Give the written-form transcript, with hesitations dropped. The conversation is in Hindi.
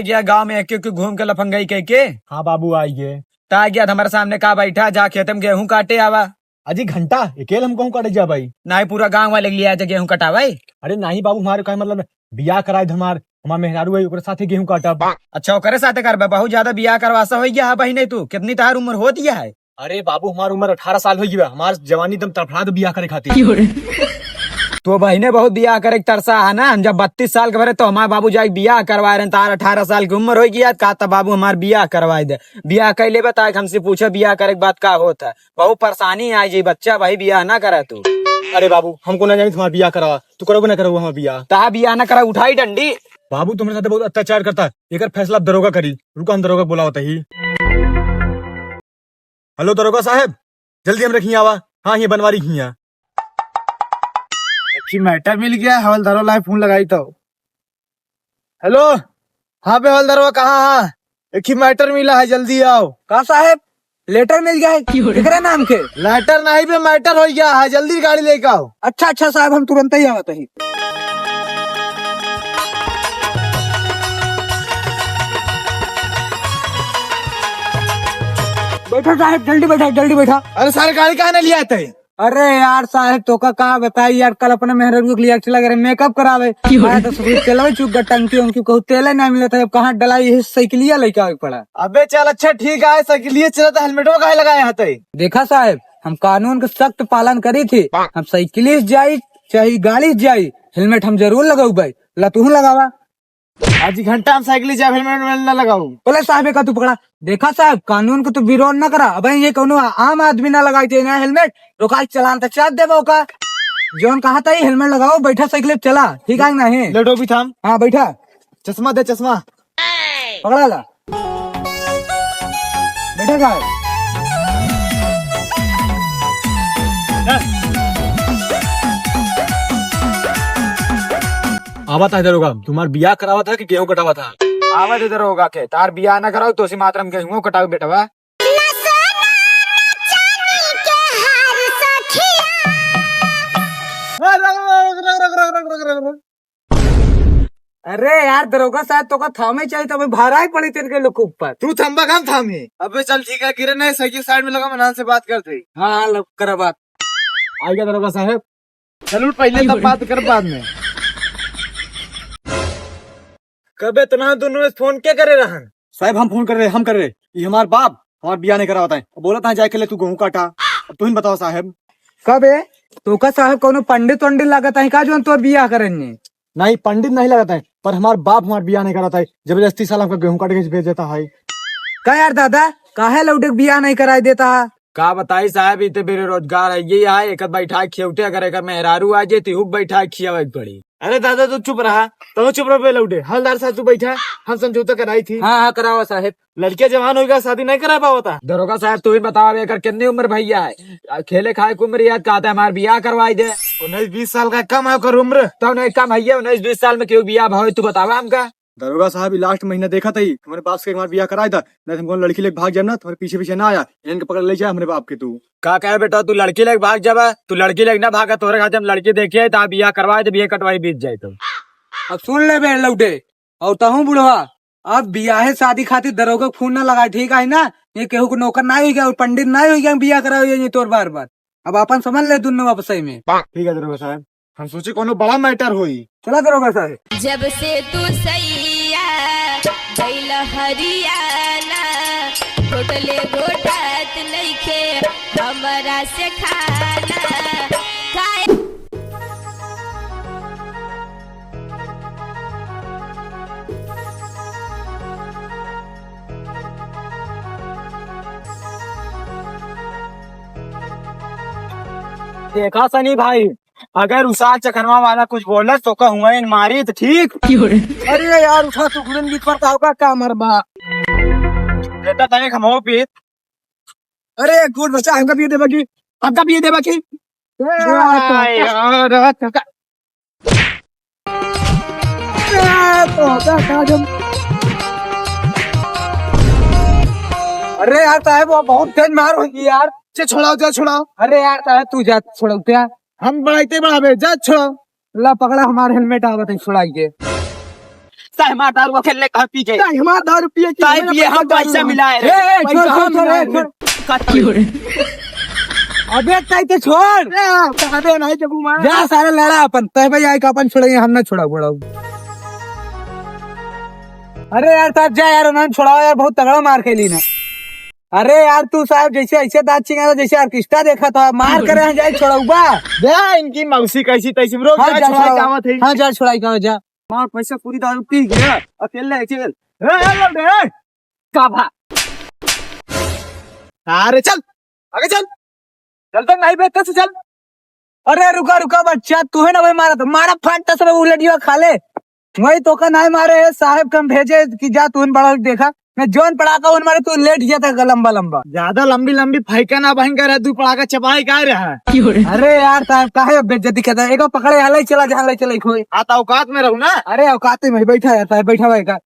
गया गांव में एक घूम के लफंगई के। हाँ बाबू आइए। ता गया हमारे सामने का बैठा जा खेत में गेहूं काटे आवा। अजी घंटा अकेले हम कहूँ काटे जा भाई। नहीं पूरा गांव वाले लिया जा गेहूं कटावाई। अरे नहीं बाबू, हमारे का मतलब बियाह कराए हमार मेहरारू है ओकरे साथे गेहूं काटा। अच्छा ओकरे साथे कर बहुत ज्यादा बियाह करवासा हो गया है भाई। नहीं तू कितनी तार उम्र हो दिया है? अरे बाबू हमारी उम्र 18 साल हो गई, हमार जवानी दम तड़फड़ा दो बियाह करे खातिर। तो भाई ने बहुत बियाह करे तरसा है ना। हम जब 32 साल के भरे तो हमारे बाबू जाके बियाह करवाए रहे। तार 18 साल की उम्र हो गया का तब बाबू हमारे बियाह करवाए दे। बियाह कर ले बता हमसे पूछे बियाह करे के बाद का होता है। बहुत परेशानी आई जी बच्चा भाई बियाह ना करे तू। अरे बाबू हमको ना जानी तुम्हारा बियाह करवा, तू करोगे ना करो हमारा बियाह। ता बियाह ना करा उठाई डंडी। बाबू तुम्हारे साथ बहुत अत्याचार करता है, एक फैसला दरोगा करी। रुको हम दरोगा बोला होता ही। हेलो दरोगा साहब, जल्दी हम रखिए आवा। हाँ ये बनवारी खिया मैटर मिल गया। हवलदारों लाइव फोन लगाई तो। हेलो हाँ पे हवलदारों कहाँ है? एक ही मैटर मिला है, जल्दी आओ। का साहब लेटर मिल गया है किकरे नाम के? लेटर नहीं पे मैटर हो गया है, जल्दी गाड़ी लेके आओ। अच्छा साहब हम तुरंत ही आवत ही। बैठा साहब जल्दी बैठा। अरे सारे गाड़ी कहाँ ने लिया थे? अरे यार साहब तो का कहा बताई यार, कल अपने मेहरारू के लिए चला गए मेकअप करावे। मैं तो तेल चुप गया टंकी उनकी कहूँ तेल नहीं मिला था। कहाँ डलाई साइकिलिया लेके आगे पड़ा। अबे चल अच्छा ठीक है, साइकिल चला था, हेलमेट काहे लगाया है? देखा साहब हम कानून का सख्त पालन करी थी। हम साइकिलिस्ट जाई चाहे गाड़ी जाई हेलमेट हम जरूर लगाऊ भाई। ला तू लगावा। आज घंटा हम साइकिल जा हेलमेट न लगाऊ। बोले साहब का तू पकड़ा। देखा साहब कानून को तू विरोध न करा। अब ये कौन आम आदमी ना लगाई थे ना हेलमेट। रोका चलान तो चाट देवो का जोन कहा था हेलमेट लगाओ बैठा साइकिल चला ठीक है नहीं। लडो भी थाम। हाँ बैठा। चश्मा दे चश्मा। पकड़ा ला बैठा साहब। आवा था दरोगा, तुम्हारा बियाह करावा था कि गेहूं कटावा था? आवाज इधर होगा के तार बियाह ना कराओ तो उसी मात्रा में गेहूं कटाओ बेटवा। अरे यार दरोगा साहब तो का थामे चाहिए तो भाड़ा ही पड़ी तेरे लोग ऊपर। तू थम्बा काम थामे। अबे चल ठीक है, गिरे नहीं साइकिल साइड में लगा, मनान से बात करते। हाँ लोग करा बात। आ गया दरोगा साहब। चलो पहले तब बात कर बाद में। कबे तना दोनों में फोन क्या करे रहन? साहब हम फोन कर रहे ये हमार बाप हमार बियाह नहीं करा होता है, बोला था जाके ले तू गेहूं काटा। अब तुम बताओ साहब। कबे तो का साहब कोनो पंडित वंडित लागत है का जो तो बियाह करेंगे? नहीं पंडित नहीं लगाता है, पर हमार बाप हमार बियाह नहीं कराता है। जबरदस्ती साल हमका गेहूं काट के भेज देता है। का यार दादा काहे लौटे बियाह नहीं कराई देता? का बताई साहब इतने बेरोजगार है ये है। एक बैठा खेवटे करे मेहरारू आ जे तिहु बैठा खियावे पड़ी। अरे दादा तू चुप रहा, तो चुप रहो लौटे। हलदार साहब तू बैठा, हम समझौता कराई थी। हाँ करावा साहब। लड़के जवान होगा शादी नहीं करा पावा था। दरोगा साहब तू ही बताओ एकर कितनी उम्र भैया है? खेले खाए की उम्र याद कहता है हमारे बियाह करवाई दे। 19-20 साल का कम है कर उम्र। तो नहीं कम है 19-20 साल में क्यों बियाह भाव तू बतावा हमका। दरोगा साहब लास्ट महीना देखा था हमारे बाप से हमारा बियाह कराया था। नहीं हमको लड़की लेके भाग जाए ना, तुम्हारे पीछे पीछे ना आया इनके पकड़ ले जाए हमारे बाप के। तू का कहे बेटा तू लड़की लेके भाग जावा? तू लड़की लेके ना भागा तोरे खाते हम लड़की देखे तो बियाह करवाए तो बियाह कटवाई बीत जाए। तो अब सुन ले बे लौटे और तहू बुढ़वा अब बियाह शादी खातिर दरोगा खून ना लगाए ठीक है ना। ये केहू को नौकर ना हो गया और पंडित ना हो गया बियाह कराओ ये तोर बार बार। अब अपन समझ ले दोनों वापस में। ठीक है दरोगा साहब, हम सोचे कोनो बड़ा मैटर होई। चला दरोगा साहब। जब से तू सैया गइल हरियाणा घोटले घोटत नइखे हमरा से खाना खाए। देखा सनी भाई अगर उषा चखनवा वाला कुछ बोला तो कहूँगा इन मारी तो ठीक। अरे यार उठा तू गुड़न गीत पर का मरबा बेटा तने खमो पीत। अरे गुड बच्चा हमका पिए दे बाकी हमका पिए दे बाकी। अरे यार साहब वो बहुत तेज मार होगी यार। छोड़ाओ जा छोड़ाओ। अरे यार साहब तू जा छोड़ते यार। हम बढ़ाते बढ़ावे जा छोड़ाओ। ला पकड़ा हमारे हेलमेट आवत है छुड़ाई के। साहब हमारा दारू खेलने कहा पी गए हमारा 10 रुपये की साहब ये हम पैसा मिलाए रे अबे ताई तो छोड़ नहीं जबू मार जा सारे लड़ा अपन तय भाई आए का अपन छोड़ेंगे हम ना छोड़ा बोड़ा अरे यार साहब जा यार उन्होंने छोड़ाओ यार बहुत तगड़ा मार खेली ना अरे यार तू साहब जैसे ऐसे दांत चिंगा जैसे ऑर्केस्ट्रा देखा था मार करे हैं जाए छोड़ाऊबा जा इनकी मौसी कैसी तैसी ब्रो हाँ क्या जा छोड़ा छोड़ाओ। कामत है हाँ जा छोड़ाई का जा मार पैसा पूरी दारू पी गया अकेले चल का भा अरे चल आगे चल चल तक नहीं बेहतर से चल अरे रुका रुका बच्चा तू है ना वही मारा तो मारा फाटता सब उलटिया खा ले वही तो का नहीं मारे है साहब कम भेजे कि जा तू बड़ा देखा मैं जोन पड़ा का उन मारे तू लेट जाता है लंबा लंबा ज्यादा लंबी लंबी फाइका ना भयंकर है तू पड़ाका चपाई का रहा है अरे यार साहब काहे बेइज्जती कहता है एक पकड़े हाल चला जहाँ ले चले कोई आता औकात में रहू ना अरे औकात में बैठा है साहब बैठा हुआ है का